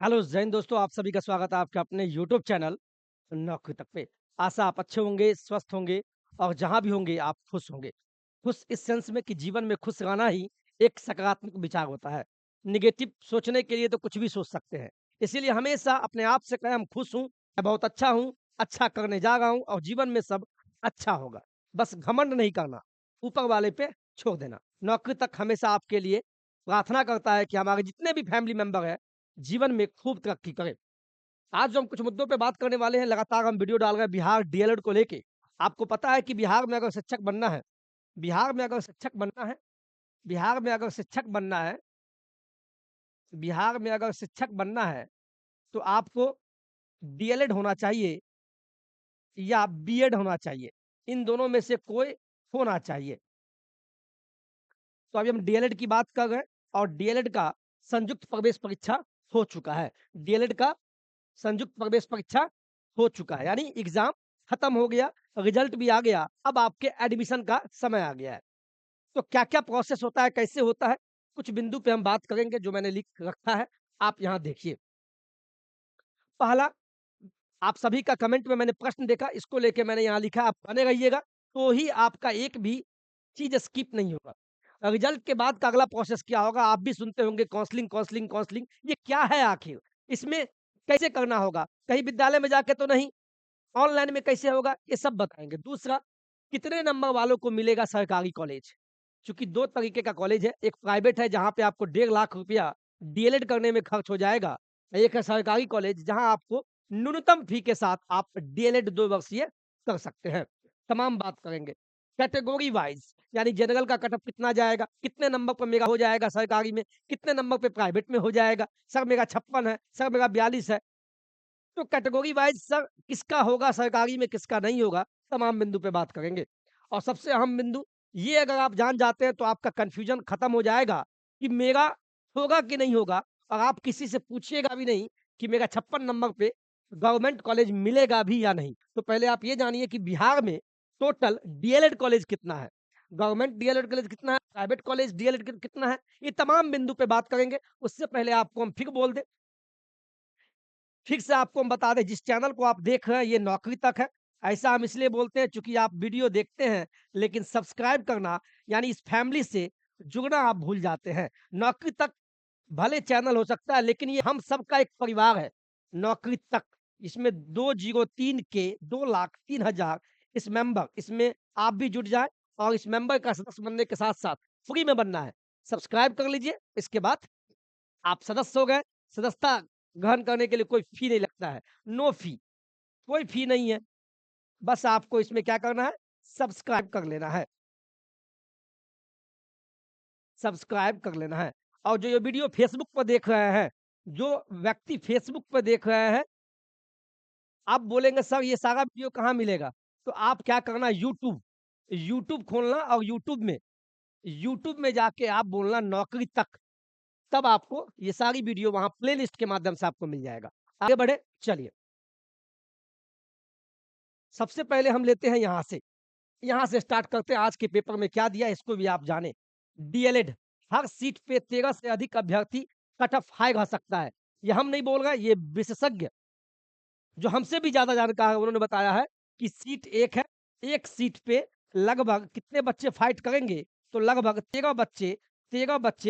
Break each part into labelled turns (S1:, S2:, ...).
S1: Hello Jain दोस्तों, आप सभी का स्वागत है आपके अपने यूट्यूब चैनल नौकरी तक पे। आशा आप अच्छे होंगे, स्वस्थ होंगे और जहाँ भी होंगे आप खुश होंगे। खुश इस सेंस में कि जीवन में खुश रहना ही एक सकारात्मक विचार होता है। नेगेटिव सोचने के लिए तो कुछ भी सोच सकते हैं। इसीलिए हमेशा अपने आप से कहें हम खुश हूँ, मैं बहुत अच्छा हूँ, अच्छा करने जा रहा हूँ और जीवन में सब अच्छा होगा। बस घमंड नहीं करना, ऊपर वाले पे छोड़ देना। नौकरी तक हमेशा आपके लिए प्रार्थना करता है कि हमारे जितने भी फैमिली मेंबर हैं जीवन में खूब तरक्की करें। आज जो हम कुछ मुद्दों पे बात करने वाले हैं, लगातार हम वीडियो डाल रहे हैं बिहार डीएलएड को लेके। आपको पता है कि बिहार में अगर शिक्षक बनना है बिहार में अगर शिक्षक बनना है बिहार में अगर शिक्षक बनना है बिहार में अगर शिक्षक बनना है, तो आपको डीएलएड होना चाहिए या बीएड होना चाहिए। इन दोनों में से कोई होना चाहिए। तो अभी हम डीएलएड की बात कर रहे हैं और डीएलएड का संयुक्त प्रवेश परीक्षा हो चुका है। डीएलएड का संयुक्त प्रवेश परीक्षा हो चुका है, यानी एग्जाम खत्म हो गया, रिजल्ट भी आ गया। अब आपके एडमिशन का समय आ गया है। तो क्या-क्या प्रोसेस होता है, कैसे होता है, कुछ बिंदु पे हम बात करेंगे जो मैंने लिख रखा है। आप यहाँ देखिए। पहला, आप सभी का कमेंट में मैंने प्रश्न देखा, इसको लेके मैंने यहाँ लिखा आप बने रहिएगा, तो ही आपका एक भी चीज़ स्किप नहीं होगा। रिजल्ट के बाद का अगला प्रोसेस क्या होगा, आप भी सुनते होंगे काउंसलिंग, काउंसलिंग, काउंसलिंग, ये क्या है आखिर? इसमें कैसे करना होगा? कहीं विद्यालय में जाके तो नहीं? ऑनलाइन में कैसे होगा? ये सब बताएँगे। दूसरा, कितने नंबर वालों को मिलेगा सरकारी कॉलेज? चूँकि 2 तरीके का कॉलेज है, एक प्राइवेट है जहाँ पे आपको 1.5 लाख रुपया डीएलएड करने में खर्च हो जाएगा। एक है सरकारी कॉलेज जहाँ आपको न्यूनतम फ़ी के साथ आप डीएलएड 2 वर्षीय कर सकते हैं। तमाम बात करेंगे। कैटेगरी वाइज़ यानी जनरल का कट ऑफ कितना जाएगा? कितने नंबर पर मेरा हो जाएगा सरकारी में? कितने नंबर पे प्राइवेट में हो जाएगा? सर मेरा 56 है, सर मेरा 42 है। तो कैटेगरी वाइज़ सर किसका होगा सरकारी में, किसका नहीं होगा, तमाम बिंदु पे बात करेंगे। और सबसे अहम बिंदु ये अगर आप जान जाते हैं तो आपका कन्फ्यूज़न खत्म हो जाएगा कि मेरा होगा कि नहीं होगा और आप किसी से पूछिएगा भी नहीं कि मेरा 56 नंबर पे गवर्नमेंट कॉलेज मिलेगा भी या नहीं। तो पहले आप ये जानिए कि बिहार में टोटल डीएलएड कॉलेज कितना है? गवर्नमेंट डीएलएड कॉलेज कितना है? प्राइवेट कॉलेज डीएलएड कितना है? ये तमाम बिंदु पे बात करेंगे। उससे पहले आपको हम फिर बोल दें, फिर से आपको हम बता दें जिस चैनल को आप देख रहे हैं ये नौकरी तक है। ऐसा हम इसलिए बोलते हैं चूँकि आप वीडियो देखते हैं लेकिन सब्सक्राइब करना यानी इस फैमिली से जुड़ना आप भूल जाते हैं। नौकरी तक भले चैनल हो सकता है लेकिन ये हम सबका एक परिवार है, नौकरी तक। इसमें 203 के 2,03,000 इस मेंबर इसमें आप भी जुड़ जाएँ और इस मेंबर का सदस्य बनने के साथ-साथ फ्री में बनना है। सब्सक्राइब कर लीजिए, इसके बाद आप सदस्य हो गए। सदस्यता ग्रहण करने के लिए कोई फ़ी नहीं लगता है, नो फ़ी, कोई फ़ी नहीं है। बस आपको इसमें क्या करना है, सब्सक्राइब कर लेना है, सब्सक्राइब कर लेना है। और जो ये वीडियो फ़ेसबुक पर देख रहे हैं, जो व्यक्ति फ़ेसबुक पे देख रहे हैं, आप बोलेंगे सर ये सारा वीडियो कहाँ मिलेगा? तो आप क्या करना यूट्यूब, यूट्यूब खोलना और यूट्यूब में जाके आप बोलना नौकरी तक, तब आपको ये सारी वीडियो वहाँ प्लेलिस्ट के माध्यम से आपको मिल जाएगा। आगे बढ़े, चलिए। सबसे पहले हम लेते हैं यहाँ से स्टार्ट करते हैं आज के पेपर में क्या दिया इसको भी आप जानें। डीएलएड हर सीट पे 13 से अधिक अभ्यर्थी कट ऑफ हाई रह सकता है। ये हम नहीं बोल रहे, ये विशेषज्ञ जो हमसे भी ज़्यादा जानकार है उन्होंने बताया है कि सीट 1 है, 1 सीट पे लगभग कितने बच्चे फाइट करेंगे? तो लगभग 13 बच्चे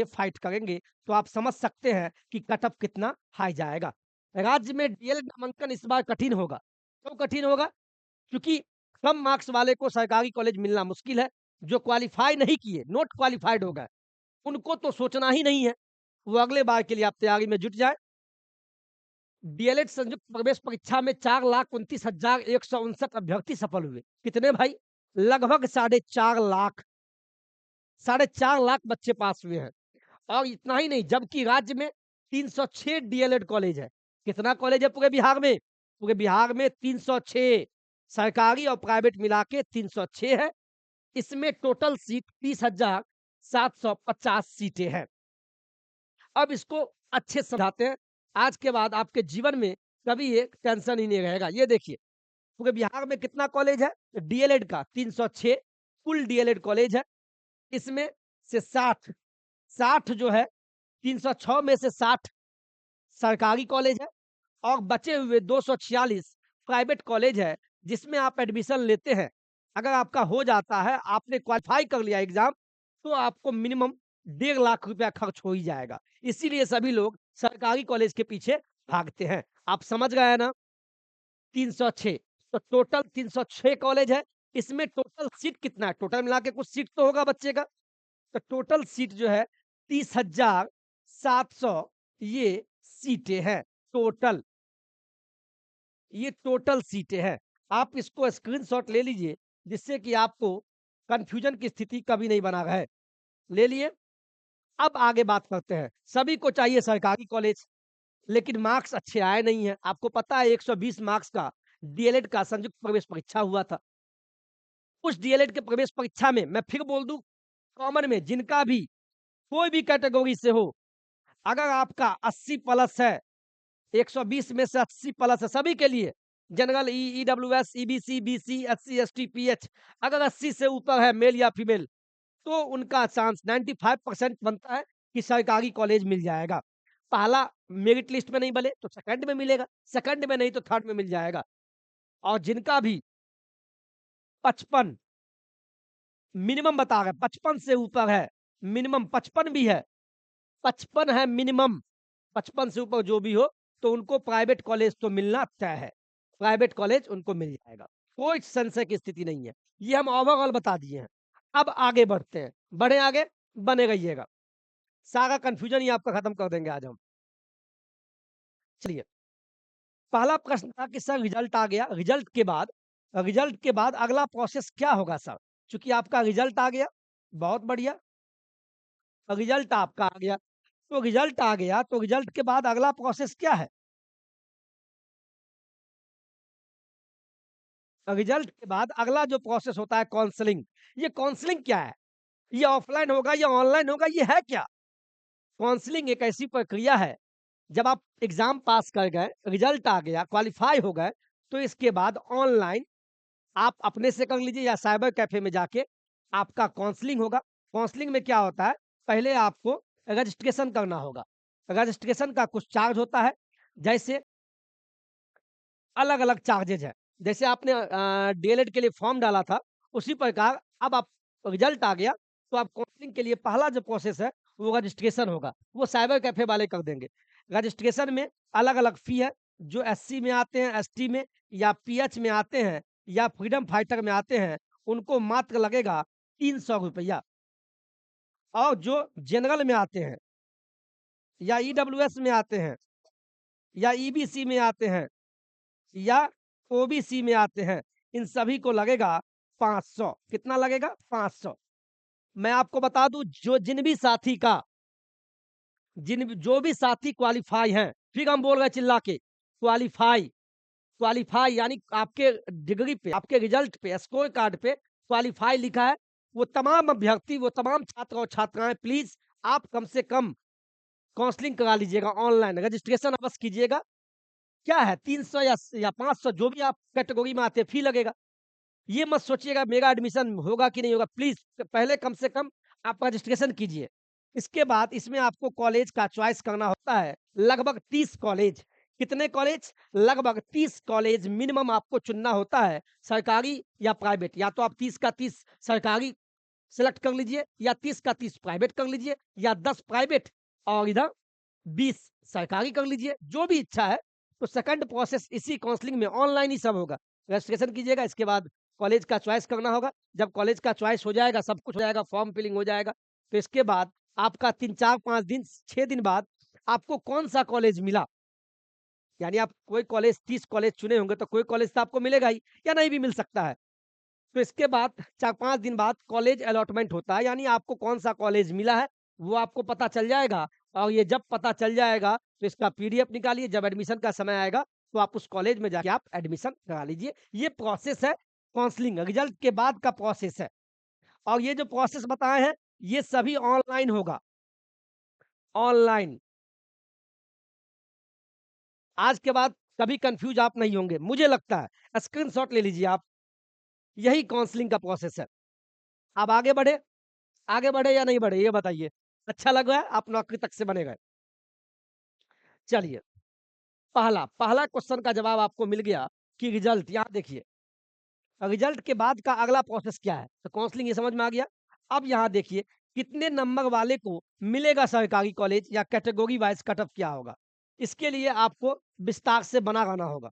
S1: फाइट करेंगे। तो आप समझ सकते हैं कि कट ऑफ कितना हाई जाएगा। राज्य में डीएलएड नामांकन इस बार कठिन होगा। क्यों कठिन होगा? क्योंकि कम मार्क्स वाले को सरकारी कॉलेज मिलना मुश्किल है। जो क्वालीफाई नहीं किए, नॉट क्वालिफाइड हो गए, उनको तो सोचना ही नहीं है। वो अगले बार के लिए आप तैयारी में जुट जाएँ। डीएलएड संयुक्त प्रवेश परीक्षा में 4,29,159 अभ्यर्थी सफल हुए। कितने भाई? लगभग साढ़े 4 लाख बच्चे पास हुए हैं। और इतना ही नहीं, जबकि राज्य में 306 डीएलएड कॉलेज है। कितना कॉलेज है पूरे बिहार में? पूरे बिहार में 306, सरकारी और प्राइवेट मिला के 306 है। इसमें टोटल सीट 30,750 सीटें हैं। अब इसको अच्छे से समझाते हैं। आज के बाद आपके जीवन में कभी ये टेंशन ही नहीं रहेगा। ये देखिए, पूरे बिहार में कितना कॉलेज है? डीएलएड का 306 कुल डीएलएड कॉलेज है। इसमें से 60 जो है 306 में से 60 सरकारी कॉलेज है और बचे हुए 246 प्राइवेट कॉलेज है, जिसमें आप एडमिशन लेते हैं। अगर आपका हो जाता है, आपने क्वालीफाई कर लिया एग्ज़ाम, तो आपको मिनिमम 1.5 लाख रुपया खर्च हो ही जाएगा। इसीलिए सभी लोग सरकारी कॉलेज के पीछे भागते हैं। आप समझ गए हैं ना? 306 तो टोटल 306 कॉलेज है। इसमें टोटल सीट कितना है? टोटल मिला के कुछ सीट तो होगा बच्चे का। तो टोटल सीट जो है 30,700 ये सीटें हैं टोटल। ये टोटल सीटें हैं। आप इसको स्क्रीनशॉट ले लीजिए, जिससे कि आपको कन्फ्यूजन की स्थिति कभी नहीं बना रहे। ले लिए? अब आगे बात करते हैं। सभी को चाहिए सरकारी कॉलेज, लेकिन मार्क्स अच्छे आए नहीं हैं। आपको पता है 120 मार्क्स का डीएलएड का संयुक्त प्रवेश परीक्षा हुआ था। उस डीएलएड के प्रवेश परीक्षा में मैं फिर बोल दूं, कॉमन में जिनका भी कोई भी कैटेगरी से हो, अगर आपका 80 प्लस है, 120 में से 80 प्लस है सभी के लिए, general, EWS, EBC, BC, SC, ST, pH, अगर 80 से ऊपर है मेल या फीमेल, तो उनका चांस 95% बनता है कि सरकारी कॉलेज मिल जाएगा। पहला मेरिट लिस्ट में नहीं बने तो सेकंड में मिलेगा, सेकंड में नहीं तो थर्ड में मिल जाएगा। और जिनका भी 55 मिनिमम बता रहे हैं, 55 से ऊपर है, मिनिमम 55 भी है, 55 है मिनिमम, 55 से ऊपर जो भी हो, तो उनको प्राइवेट कॉलेज तो मिलना तय है। प्राइवेट कॉलेज उनको मिल जाएगा। कोई संशय की स्थिति नहीं है। ये हम ओवरऑल बता दिए हैं। अब आगे बढ़ते हैं। बढ़े आगे, बने रहिएगा। सारा कन्फ्यूजन ही आपका खत्म कर देंगे आज हम। चलिए, पहला प्रश्न था कि सर रिजल्ट आ गया, रिजल्ट के बाद अगला प्रोसेस क्या होगा सर? चूँकि आपका रिजल्ट आ गया, बहुत बढ़िया, रिजल्ट आपका आ गया। तो रिजल्ट आ गया, तो रिजल्ट के बाद अगला प्रोसेस क्या है? रिजल्ट के बाद अगला जो प्रोसेस होता है काउंसलिंग। ये काउंसलिंग क्या है? ये ऑफलाइन होगा या ऑनलाइन होगा, ये है क्या? काउंसलिंग एक ऐसी प्रक्रिया है, जब आप एग्ज़ाम पास कर गए, रिजल्ट आ गया, क्वालीफाई हो गए, तो इसके बाद ऑनलाइन आप अपने से कर लीजिए या साइबर कैफ़े में जाके आपका काउंसलिंग होगा। काउंसलिंग में क्या होता है, पहले आपको रजिस्ट्रेशन करना होगा। रजिस्ट्रेशन का कुछ चार्ज होता है, जैसे अलग-अलग चार्जेज़ हैं। जैसे आपने डीएलएड के लिए फॉर्म डाला था, उसी प्रकार अब आप रिजल्ट आ गया, तो आप काउंसलिंग के लिए पहला जो प्रोसेस है, वो रजिस्ट्रेशन होगा। वो साइबर कैफ़े वाले कर देंगे। रजिस्ट्रेशन में अलग-अलग फ़ी है, जो एससी में आते हैं, एसटी में या पीएच में आते हैं या फ्रीडम फाइटर में आते हैं, उनको मात्र लगेगा ₹300 और जो जनरल में आते हैं या ईडब्ल्यूएस में आते हैं या ईबीसी में आते हैं या ओबीसी में आते हैं, इन सभी को लगेगा 500। कितना लगेगा? 500। मैं आपको बता दूं, जो भी साथी क्वालीफाई हैं, फिर हम बोल रहे हैं चिल्ला के, क्वालीफाई, क्वालीफाई यानी आपके डिग्री पे, आपके रिजल्ट पे, स्कोर कार्ड पे क्वालीफाई लिखा है, वो तमाम अभ्यर्थी, वो तमाम छात्र और छात्राएं, प्लीज आप कम से कम काउंसलिंग करा लीजिएगा, ऑनलाइन रजिस्ट्रेशन अवश्य कीजिएगा। क्या है, 300 या 500 जो भी आप कैटेगरी में आते हैं, फी लगेगा। ये मत सोचिएगा मेरा एडमिशन होगा कि नहीं होगा, प्लीज़ पहले कम से कम आप रजिस्ट्रेशन कीजिए। इसके बाद इसमें आपको कॉलेज का चॉइस करना होता है, लगभग 30 कॉलेज। कितने कॉलेज? लगभग 30 कॉलेज मिनिमम आपको चुनना होता है, सरकारी या प्राइवेट। या तो आप 30 का 30 सरकारी सेलेक्ट कर लीजिए या 30 का 30 प्राइवेट कर लीजिए या 10 प्राइवेट और इधर 20 सरकारी कर लीजिए, जो भी इच्छा है। तो सेकंड प्रोसेस इसी काउंसलिंग में ऑनलाइन ही सब होगा। रजिस्ट्रेशन कीजिएगा, इसके बाद कॉलेज का चॉइस करना होगा। जब कॉलेज का चॉइस हो जाएगा, सब कुछ हो जाएगा, फॉर्म फिलिंग हो जाएगा, तो इसके बाद आपका 3, 4, 5 दिन, 6 दिन बाद आपको कौन-सा कॉलेज मिला, यानी आप कोई कॉलेज 30 कॉलेज चुने होंगे, तो कोई कॉलेज तो आपको मिलेगा ही या नहीं भी मिल सकता है। तो इसके बाद 4-5 दिन बाद कॉलेज अलॉटमेंट होता है, यानी आपको कौन-सा कॉलेज मिला है, वो आपको पता चल जाएगा। और ये जब पता चल जाएगा, तो इसका पीडीएफ निकालिए, जब एडमिशन का समय आएगा, तो आप उस कॉलेज में जाके आप एडमिशन करा लीजिए। ये प्रोसेस है काउंसलिंग, रिजल्ट के बाद का प्रोसेस है। और ये जो प्रोसेस बताए हैं, ये सभी ऑनलाइन होगा, ऑनलाइन। आज के बाद कभी कन्फ्यूज़ आप नहीं होंगे, मुझे लगता है। स्क्रीनशॉट ले लीजिए आप, यही काउंसलिंग का प्रोसेस है। अब आगे बढ़े या नहीं बढ़े, ये बताइए? अच्छा लगा है, आप नौकरी तक से बने गए। चलिए, पहला पहला क्वेश्चन का जवाब आपको मिल गया कि रिजल्ट। यहाँ देखिए, रिजल्ट के बाद का अगला प्रोसेस क्या है? तो काउंसलिंग ये समझ में आ गया। अब यहाँ देखिए, कितने नंबर वाले को मिलेगा सरकारी कॉलेज या कैटेगरी वाइज़ कट ऑफ क्या होगा? इसके लिए आपको विस्तार से बना रहना होगा।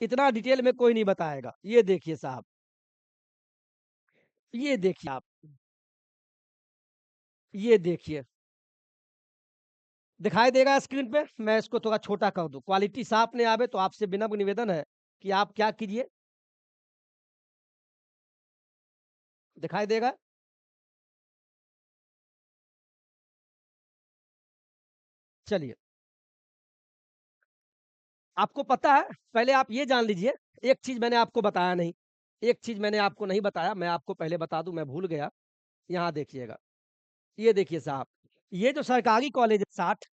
S1: इतना डिटेल में कोई नहीं बताएगा। ये देखिए साहब, ये देखिए आप, ये देखिए, दिखाई देगा स्क्रीन पे? मैं इसको थोड़ा छोटा कर दूँ, क्वालिटी साफ नहीं आवे तो आपसे विनम्र निवेदन है कि आप क्या कीजिए, दिखाई देगा? चलिए, आपको पता है, पहले आप ये जान लीजिए, एक चीज़ मैंने आपको बताया नहीं, एक चीज़ मैंने आपको नहीं बताया, मैं आपको पहले बता दूँ, मैं भूल गया। यहाँ देखिएगा, ये देखिए साहब, ये जो सरकारी कॉलेज है 60,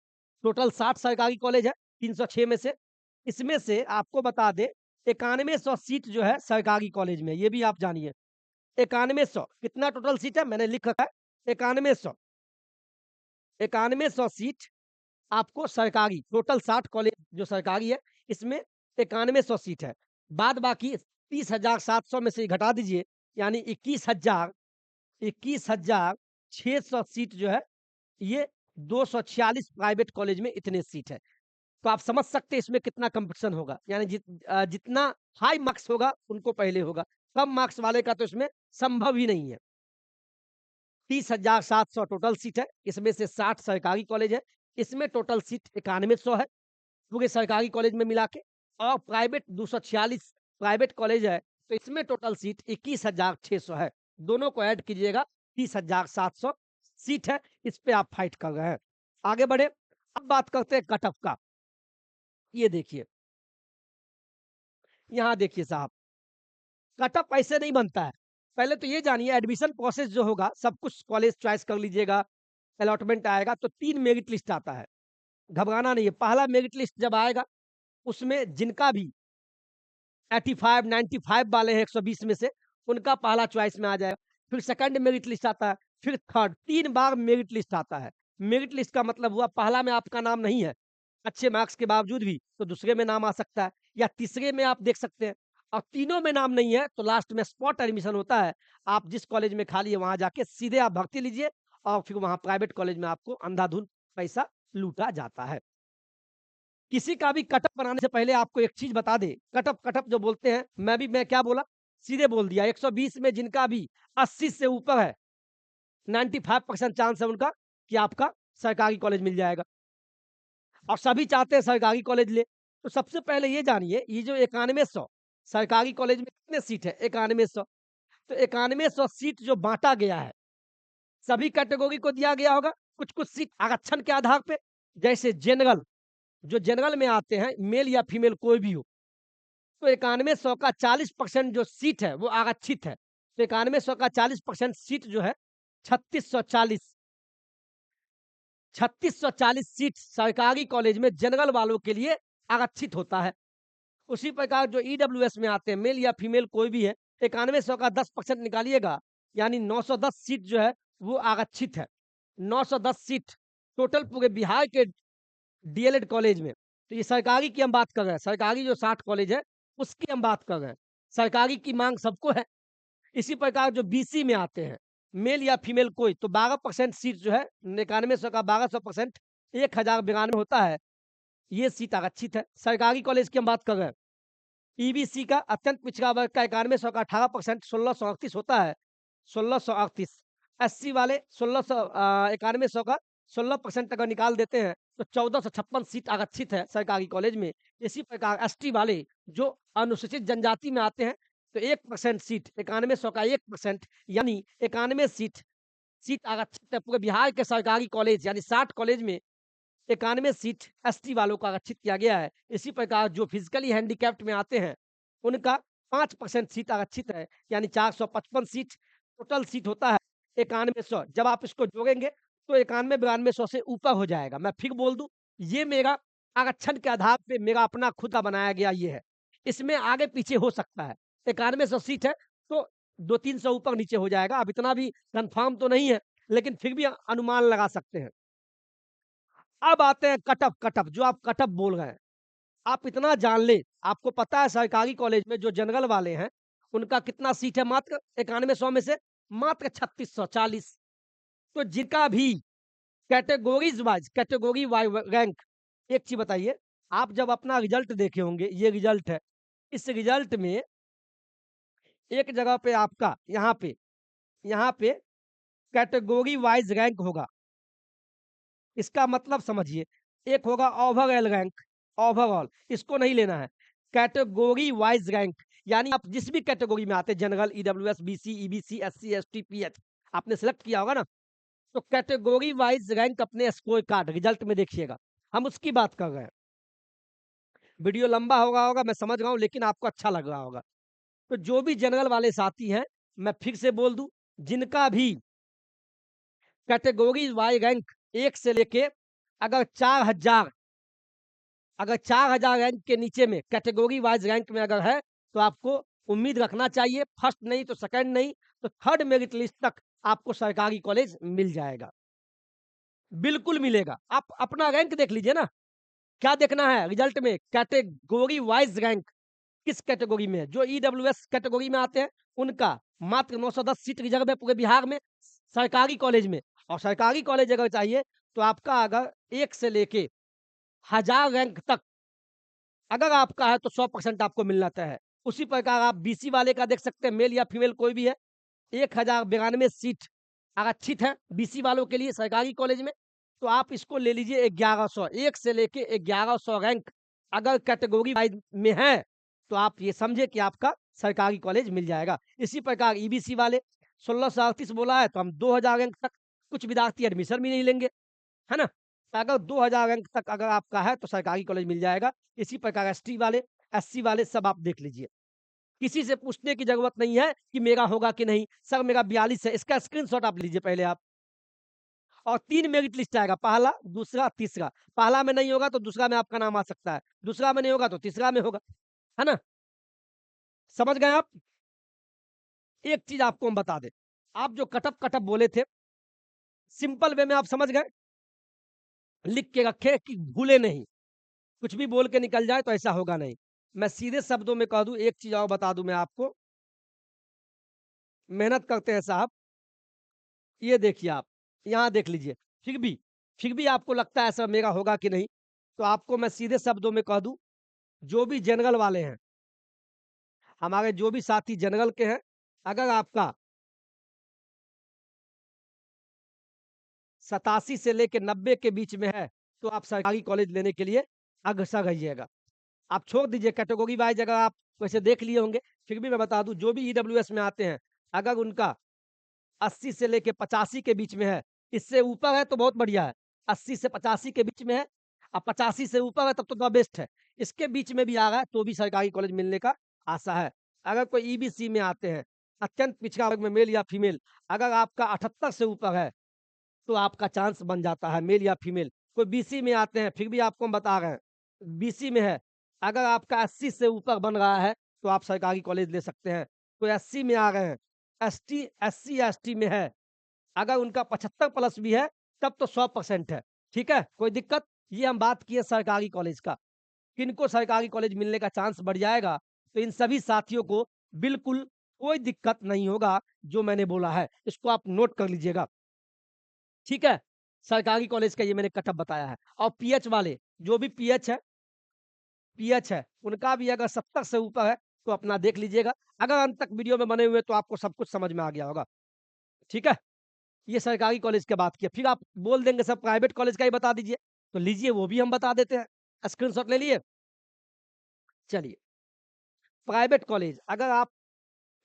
S1: टोटल 60 सरकारी कॉलेज है 306 में से, इसमें से आपको बता दें 9100 सीट जो है सरकारी कॉलेज में, ये भी आप जानिए। 9100 कितना टोटल सीट है? मैंने लिख रखा है 9100, 9100 सीट आपको सरकारी, टोटल 60 कॉलेज जो सरकारी है, इसमें 9100 सीट है। बाद बाकी 30,700 में से घटा दीजिए, यानी 21,600 सीट जो है, ये 246 प्राइवेट कॉलेज में इतने सीट है। तो आप समझ सकते हैं इसमें कितना कॉम्पिटिशन होगा। यानी जितना हाई मार्क्स होगा, उनको पहले होगा। कम मार्क्स वाले का तो इसमें संभव ही नहीं है। 30,700 टोटल सीट है, इसमें से 60 सरकारी कॉलेज है, इसमें टोटल सीट 9100 है, पूरे सरकारी कॉलेज में मिला के, और प्राइवेट 246 प्राइवेट कॉलेज है, तो इसमें टोटल सीट 21,600 है। दोनों को ऐड कीजिएगा, 30,700 सीट है, इस पे आप फाइट कर रहे हैं। आगे बढ़े, अब बात करते हैं कट ऑफ का। ये देखिए, यहाँ देखिए साहब, कट ऑफ ऐसे नहीं बनता है। पहले तो ये जानिए, एडमिशन प्रोसेस जो होगा, सब कुछ कॉलेज चॉइस कर लीजिएगा, अलॉटमेंट आएगा तो 3 मेरिट लिस्ट आता है। घबराना नहीं है, पहला मेरिट लिस्ट जब आएगा, उसमें जिनका भी 85, 95 वाले हैं 120 में से, उनका पहला चॉइस में आ जाएगा। फिर सेकंड मेरिट लिस्ट आता है, फिर थर्ड, 3 बार मेरिट लिस्ट आता है। मेरिट लिस्ट का मतलब हुआ, पहला में आपका नाम नहीं है, अच्छे मार्क्स के बावजूद भी, तो दूसरे में नाम आ सकता है, या तीसरे में आप देख सकते हैं, और तीनों में नाम नहीं है, तो लास्ट में स्पॉट एडमिशन होता है। आप जिस कॉलेज में खाली है, वहाँ जाके सीधे आप भर्ती लीजिए, और फिर वहाँ प्राइवेट कॉलेज में आपको अंधाधुंध पैसा लूटा जाता है। किसी का भी कटअप बनाने से पहले आपको एक चीज़ बता दें, कटअप कटअप जो बोलते हैं, मैं क्या बोला? सीधे बोल दिया, 120 में जिनका भी 80 से ऊपर है, 95% चांस है उनका कि आपका सरकारी कॉलेज मिल जाएगा, और सभी चाहते हैं सरकारी कॉलेज ले। तो सबसे पहले ये जानिए, ये जो 9100 सरकारी कॉलेज में कितने सीट है? 9100। तो 9100 सीट जो बाँटा गया है, सभी कैटेगरी को दिया गया होगा, कुछ-कुछ सीट आरक्षण के आधार पे, जैसे जनरल, जो जनरल में आते हैं, मेल या फीमेल कोई भी हो, तो 9100 का 40% जो सीट है वो आरक्षित है। तो 9100 का 40% सीट जो है 3640, 3640 सीट सरकारी कॉलेज में जनरल वालों के लिए आरक्षित होता है। उसी प्रकार जो ईडब्ल्यूएस में आते हैं, मेल या फीमेल कोई भी है, 9100 का 10% निकालिएगा, यानी 910 सीट जो है वो आरक्षित है। 910 सीट टोटल पूरे बिहार के डीएलएड कॉलेज में। तो ये सरकारी की हम बात कर रहे हैं, सरकारी जो 60 कॉलेज है, उसकी हम बात कर रहे हैं। सरकारी की माँग सबको है। इसी प्रकार जो बीसी में आते हैं, मेल या फीमेल कोई, तो 12% सीट जो है 9100 का 1200% 1092 होता है, ये सीट आरक्षित है। सरकारी कॉलेज की हम बात कर रहे हैं। ईबीसी का अत्यंत पिछड़ा वर्ग का 9100 का 18% 1638 होता है, 1638। एससी वाले 9100 का 16% अगर निकाल देते हैं, तो 1456 सीट आरक्षित है सरकारी कॉलेज में। इसी प्रकार एसटी वाले जो अनुसूचित जनजाति में आते हैं, तो 1% सीट, 9100 का 1%, यानी 91 सीट सीट आरक्षित है पूरे बिहार के सरकारी कॉलेज, यानी 60 कॉलेज में 91 सीट एसटी वालों को आरक्षित किया गया है। इसी प्रकार जो फिजिकली हैंडीकैप्ड में आते हैं, उनका 5% सीट आरक्षित है, यानी 455 सीट टोटल सीट होता है 9100। जब आप इसको जोड़ेंगे, तो 91-9200 से ऊपर हो जाएगा। मैं फिर बोल दूँ, ये मेरा आरक्षण के आधार पे मेरा अपना खुद का बनाया गया ये है। इसमें आगे-पीछे हो सकता है। 9100 सीट है, तो 2-300 ऊपर-नीचे हो जाएगा। अब इतना भी कन्फर्म तो नहीं है, लेकिन फिर भी अनुमान लगा सकते हैं। अब आते हैं कटअप, कटअप जो आप कटअप बोल रहे हैं। आप इतना जान लें, आपको पता है सरकारी कॉलेज में जो जनरल वाले हैं, उनका कितना सीट है? मात्र 9100 में से मात्र 3640। तो जिनका भी कैटेगरी वाइज़ रैंक, एक चीज़ बताइए, आप जब अपना रिज़ल्ट देखे होंगे, ये रिज़ल्ट है, इस रिज़ल्ट में एक जगह पे आपका यहाँ पे कैटेगरी वाइज़ रैंक होगा। इसका मतलब समझिए, एक होगा ओवरऑल रैंक, ओवरऑल, इसको नहीं लेना है। कैटेगरी वाइज़ रैंक, यानी आप जिस भी कैटेगरी में आते हैं, general, EWS, BC, EBC, SC, ST, pH, आपने सेलेक्ट किया होगा ना, तो कैटेगरी वाइज़ रैंक अपने स्कोर कार्ड रिज़ल्ट में देखिएगा। हम उसकी बात कर रहे हैं। वीडियो लंबा होगा, मैं समझ रहा हूँ, लेकिन आपको अच्छा लग रहा होगा। तो जो भी जनरल वाले साथी हैं, मैं फिर से बोल दूँ, जिनका भी कैटेगरी वाइज़ रैंक 1 से लेके अगर 4000, अगर 4000 रैंक के नीचे में कैटेगरी वाइज़ रैंक में अगर है, तो आपको उम्मीद रखना चाहिए, फर्स्ट नहीं तो सेकंड नहीं, तो थर्ड मेरिट लिस्ट तक आपको सरकारी कॉलेज मिल जाएगा। बिल्कुल मिलेगा। आप अपना रैंक देख लीजिए ना, क्या देखना है रिजल्ट में? कैटेगरी वाइज़ रैंक किस कैटेगरी में है? जो ईडब्ल्यूएस कैटेगरी में आते हैं, उनका मात्र 910 सीट रिज़र्व है पूरे बिहार में, सरकारी कॉलेज में। और सरकारी कॉलेज अगर चाहिए, तो आपका अगर 1 से लेके 1000 रैंक तक अगर आपका है, तो 100% आपको मिलना तय है। उसी प्रकार आप बीसी वाले का देख सकते हैं, मेल या फीमेल कोई भी है, 1092 सीट आरक्षित है बीसी वालों के लिए सरकारी कॉलेज में। तो आप इसको ले लीजिए 1100, 1 से लेके 1100 रैंक अगर कैटेगरी वाइज़ में है, तो आप ये समझिए कि आपका सरकारी कॉलेज मिल जाएगा। इसी प्रकार ईबीसी वाले 1638 बोला है, तो हम 2000 रैंक तक कुछ विद्यार्थी एडमिशन भी नहीं लेंगे, है ना? तो अगर 2000 रैंक तक अगर आपका है, तो सरकारी कॉलेज मिल जाएगा। इसी प्रकार एसटी वाले, एससी वाले सब आप देख लीजिए। किसी से पूछने की ज़रूरत नहीं है कि मेरा होगा कि नहीं, सर मेरा 42 है, इसका स्क्रीनशॉट आप लीजिए पहले आप। और 3 मेरिट लिस्ट आएगा, पहला, दूसरा, तीसरा। पहला में नहीं होगा तो दूसरा में आपका नाम आ सकता है, दूसरा में नहीं होगा तो तीसरा में होगा, है ना? समझ गए आप? एक चीज़ आपको हम बता दें, आप जो कटअप कटअप बोले थे, सिंपल वे में आप समझ गए? लिख के रखें कि भूले नहीं, कुछ भी बोल के निकल जाए तो ऐसा होगा नहीं। मैं सीधे शब्दों में कह दूँ, एक चीज़ और बता दूँ मैं आपको, मेहनत करते हैं साहब, ये देखिए आप, यहाँ देख लीजिए, फिर भी आपको लगता है ऐसा मेरा होगा कि नहीं, तो आपको मैं सीधे शब्दों में कह दूँ, जो भी जनरल वाले हैं, हमारे जो भी साथी जनरल के हैं, अगर आपका 87 से लेके 90 के बीच में है, तो आप सरकारी कॉलेज लेने के लिए अग्रसर रहिएगा। आप छोड़ दीजिए कैटेगरी वाइज़, अगर आप वैसे देख लिए होंगे, फिर भी मैं बता दूँ, जो भी ईडब्ल्यूएस में आते हैं, अगर उनका 80 से लेके 85 के बीच में है, इससे ऊपर है तो बहुत बढ़िया है। 80 से 85 के बीच में है, अब 85 से ऊपर है तब तो बेस्ट है। इसके बीच में भी आ रहा है तो भी सरकारी कॉलेज मिलने का आशा है। अगर कोई ईबीसी में आते हैं, अत्यंत पिछड़ा वर्ग में मेल या फीमेल, अगर आपका 78 से ऊपर है, तो आपका चांस बन जाता है मेल या फीमेल। कोई बीसी में आते हैं, फिर भी आपको हम बता रहे हैं, बीसी में है, अगर आपका 80 से ऊपर बन रहा है, तो आप सरकारी कॉलेज ले सकते हैं। कोई एससी में आ गए हैं, एससी या एसटी में है, अगर उनका 75 प्लस भी है, तब तो 100% है। ठीक है? कोई दिक्कत? ये हम बात किए सरकारी कॉलेज का। किनको सरकारी कॉलेज मिलने का चांस बढ़ जाएगा, तो इन सभी साथियों को बिल्कुल कोई दिक्कत नहीं होगा, जो मैंने बोला है। इसको आप नोट कर लीजिएगा। ठीक है? सरकारी कॉलेज का ये मैंने कटअप बताया है। और पीएच वाले, जो भी पीएच है, उनका भी अगर 70 से ऊपर है, तो अपना देख लीजिएगा। अगर अंत तक वीडियो में बने हुए, तो आपको सब कुछ समझ में आ गया होगा। ठीक है? ये सरकारी कॉलेज की बात की है। फिर आप बोल देंगे सर प्राइवेट कॉलेज का ही बता दीजिए, तो लीजिए वो भी हम बता देते हैं। स्क्रीनशॉट ले लिए? चलिए, प्राइवेट कॉलेज अगर आप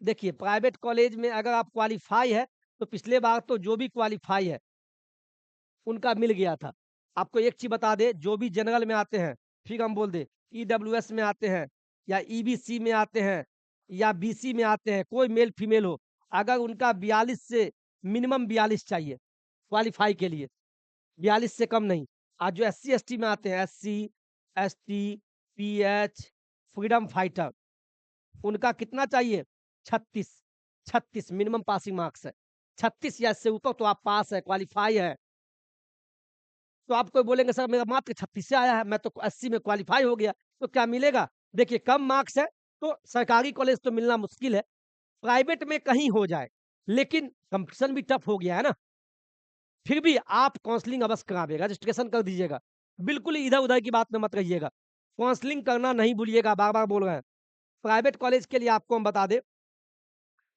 S1: देखिए, प्राइवेट कॉलेज में अगर आप क्वालीफाई है, तो पिछले बार तो जो भी क्वालीफाई है, उनका मिल गया था। आपको एक चीज़ बता दें, जो भी जनरल में आते हैं, फिर हम बोल दें, ईडब्ल्यूएस में आते हैं या ईबीसी में आते हैं या बीसी में आते हैं, कोई मेल फीमेल हो, अगर उनका 42 से मिनिमम 42 चाहिए क्वालीफाई के लिए, 42 से कम नहीं। आज जो एससी एसटी में आते हैं, SC, ST, pH, freedom fighter, उनका कितना चाहिए? 36, 36 मिनिमम पासिंग मार्क्स है। 36 या इससे ऊपर तो आप पास है, क्वालीफाई है। तो आप कोई बोलेंगे सर मेरा मात्र 36 से आया है, मैं तो 80 में क्वालीफाई हो गया, तो क्या मिलेगा? देखिए कम मार्क्स है, तो सरकारी कॉलेज तो मिलना मुश्किल है, प्राइवेट में कहीं हो जाए, लेकिन कॉम्पिटिशन भी टफ हो गया है ना, फिर भी आप काउंसलिंग अवश्य करावें, रजिस्ट्रेशन कर दीजिएगा। बिल्कुल इधर-उधर की बात में मत रहिएगा। काउंसलिंग करना नहीं भूलिएगा, बार-बार बोल रहे हैं। प्राइवेट कॉलेज के लिए आपको हम बता दें,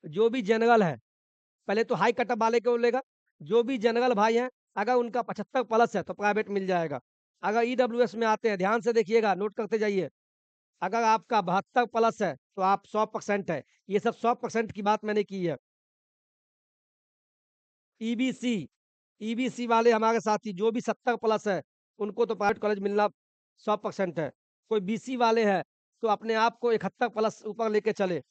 S1: जो भी जनरल है, पहले तो हाई कटऑफ वाले को लेगा, जो भी जनरल भाई हैं, अगर उनका 75 प्लस है, तो प्राइवेट मिल जाएगा। अगर ईडब्ल्यूएस में आते हैं, ध्यान से देखिएगा, नोट करते जाइए। अगर आपका 72 प्लस है, तो आप 100% है। ये सब 100% की बात मैंने की है। ईबीसी, ईबीसी वाले हमारे साथी जो भी 70 प्लस है, उनको तो प्राइवेट कॉलेज मिलना 100% है। कोई बीसी वाले हैं, तो अपने आप को 71 प्लस ऊपर लेके चले।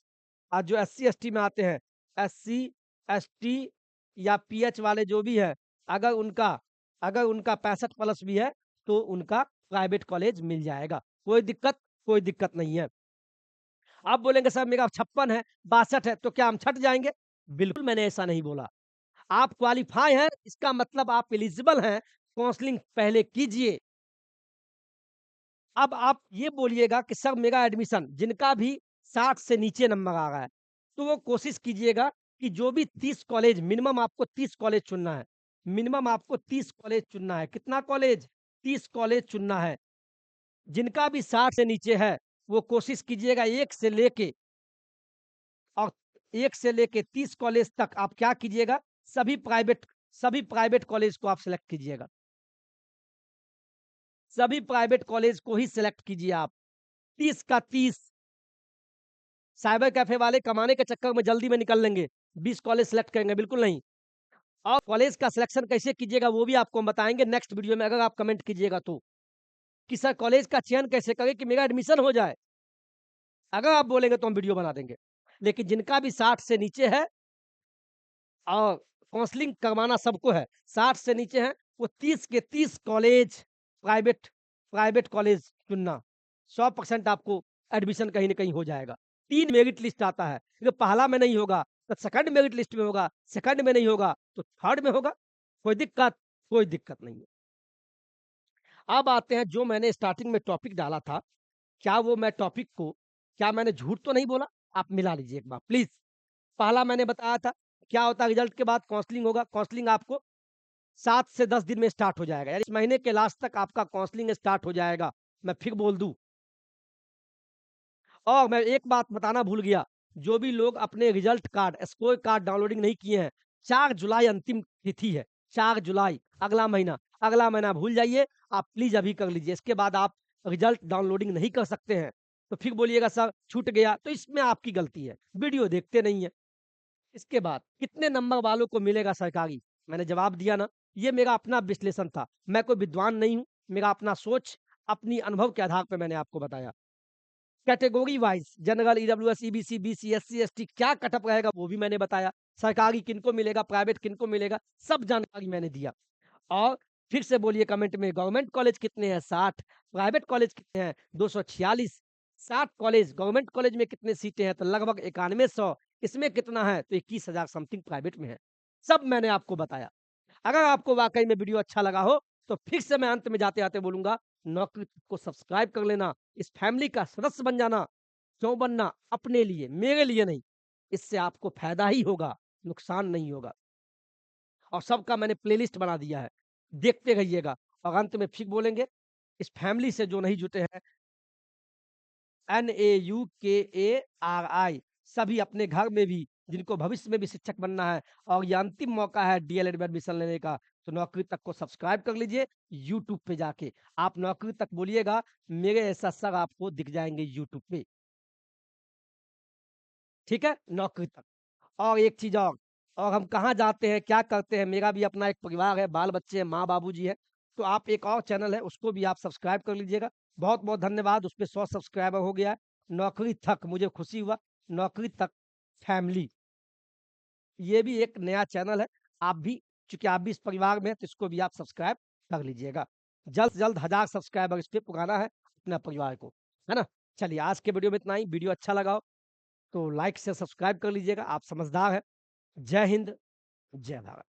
S1: आज जो एससी, एसटी में आते हैं, एससी, एसटी या पीएच वाले जो भी हैं, अगर उनका अगर उनका 65 प्लस भी है, तो उनका प्राइवेट कॉलेज मिल जाएगा। कोई दिक्कत नहीं है। आप बोलेंगे सर मेरा 56 है, 62 है, तो क्या हम छँट जाएँगे? बिल्कुल मैंने ऐसा नहीं बोला। आप क्वालीफाई हैं, इसका मतलब आप एलिजिबल हैं, काउंसलिंग पहले कीजिए। अब आप ये बोलिएगा कि सर मेरा एडमिशन जिनका भी 60 से नीचे नंबर आ रहा है, तो वो कोशिश कीजिएगा कि जो भी 30 कॉलेज मिनिमम आपको 30 कॉलेज चुनना है। मिनिमम आपको 30 कॉलेज चुनना है। कितना कॉलेज? 30 कॉलेज चुनना है। जिनका भी 60 से नीचे है, वो कोशिश कीजिएगा 1 से लेके और 1 से लेके 30 कॉलेज तक आप क्या कीजिएगा, सभी प्राइवेट सभी प्राइवेट कॉलेज को आप सेलेक्ट कीजिएगा। सभी प्राइवेट कॉलेज को ही सेलेक्ट कीजिए आप। 30 का 30 साइबर कैफ़े वाले कमाने के चक्कर में जल्दी में निकल लेंगे, 20 कॉलेज सेलेक्ट करेंगे, बिल्कुल नहीं। और कॉलेज का सिलेक्शन कैसे कीजिएगा वो भी आपको हम बताएँगे नेक्स्ट वीडियो में अगर आप कमेंट कीजिएगा तो, कि सर कॉलेज का चयन कैसे करें कि मेरा एडमिशन हो जाए? अगर आप बोलेंगे तो हम वीडियो बना देंगे। लेकिन जिनका भी 60 से नीचे है और काउंसलिंग करवाना सबको है, 60 से नीचे हैं, वो 30 के 30 कॉलेज प्राइवेट प्राइवेट कॉलेज चुनना, 100% आपको एडमिशन कहीं न कहीं हो जाएगा। 3 मेरिट लिस्ट आता है, अगर पहला में नहीं होगा, तो सेकंड मेरिट लिस्ट में होगा, सेकंड में नहीं होगा, तो थर्ड में होगा। कोई दिक्कत? कोई दिक्कत नहीं है। अब आते हैं जो मैंने स्टार्टिंग में टॉपिक डाला था, क्या वो मैं टॉपिक को क्या मैंने झूठ तो नहीं बोला? आप मिला लीजिए एक बार प्लीज़। पहला मैंने बताया था, क्या होता है रिज़ल्ट के बाद काउंसलिंग होगा, काउंसलिंग आपको 7 से 10 दिन में स्टार्ट हो जाएगा, यानी इस महीने के लास्ट तक आपका काउंसलिंग स्टार्ट हो जाएगा। मैं फिर बोल दूँ और मैं एक बात बताना भूल गया, जो भी लोग अपने result card, score card downloading नहीं किए हैं, 4 जुलाई अंतिम तिथि है, 4 जुलाई अगला महीना भूल जाइए, आप प्लीज़ अभी कर लीजिए। इसके बाद आप रिज़ल्ट डाउनलोडिंग नहीं कर सकते हैं, तो फिर बोलिएगा सर छूट गया, तो इसमें आपकी गलती है, वीडियो देखते नहीं हैं। इसके बाद कितने नंबर वालों को मिलेगा सरकारी? मैंने जवाब दिया ना, ये मेरा अपना विश्लेषण था। मैं कोई विद्वान नहीं हूँ, मेरा अपना सोच, अपनी अनुभव के आधार पे मैंने आपको बताया। Category wise general, EWS, EBC, BC, SC, ST क्या कटअप रहेगा वो भी मैंने बताया। सरकारी किनको मिलेगा, प्राइवेट किनको मिलेगा, सब जानकारी मैंने दिया। और फिर से बोलिए कमेंट में गवर्नमेंट कॉलेज कितने हैं? 60 प्राइवेट कॉलेज कितने हैं? 246 60 कॉलेज गवर्नमेंट कॉलेज में कितनी सीटें हैं? तो लगभग 9100 इसमें कितना है? तो 21,000 समथिंग प्राइवेट में है। सब मैंने आपको बताया। अगर आपको वाक़ई में वीडियो अच्छा लगा हो, तो फिर से मैं अंत में जाते-जाते बोलूँगा, नौकरी को सब्सक्राइब कर लेना, इस फैमिली का सदस्य बन जाना। क्यों बनना? अपने लिए, मेरे लिए नहीं। इससे आपको फ़ायदा ही होगा, नुकसान नहीं होगा। और सबका मैंने प्लेलिस्ट बना दिया है, देखते रहिएगा। और अंत में फिर बोलेंगे, इस फैमिली से जो नहीं जुटे हैं NAUKARI सभी अपने घर में भी जिनको भविष्य में भी शिक्षक बनना है और ये अंतिम मौका है डीएलएड में एडमिशन लेने का, तो नौकरी तक को सब्सक्राइब कर लीजिए यूट्यूब पे जाके। आप नौकरी तक बोलिएगा, मेरे ऐसा सर आपको दिख जाएँगे यूट्यूब पे, ठीक है? नौकरी तक। और एक चीज़ और हम कहाँ जाते हैं, क्या करते हैं, मेरा भी अपना एक परिवार है, बाल-बच्चे हैं, माँ-बाबूजी हैं, तो आप एक और चैनल है, उसको भी आप सब्सक्राइब कर लीजिएगा। बहुत-बहुत धन्यवाद, उसपे 100 सब्सक्राइबर हो गया है। नौकरी तक मुझे खुशी हुआ, नौकरी तक फैमिली, ये भी एक नया चैनल है। आप भी चूँकि आप भी इस परिवार में हैं, तो इसको भी आप सब्सक्राइब कर लीजिएगा। जल्द से जल्द 1000 सब्सक्राइबर इस पे पुकारा है अपना परिवार को, है ना? चलिए आज के वीडियो में इतना ही, वीडियो अच्छा लगा हो तो लाइक से सब्सक्राइब कर लीजिएगा, आप समझदार हैं। जय हिंद, जय भारत।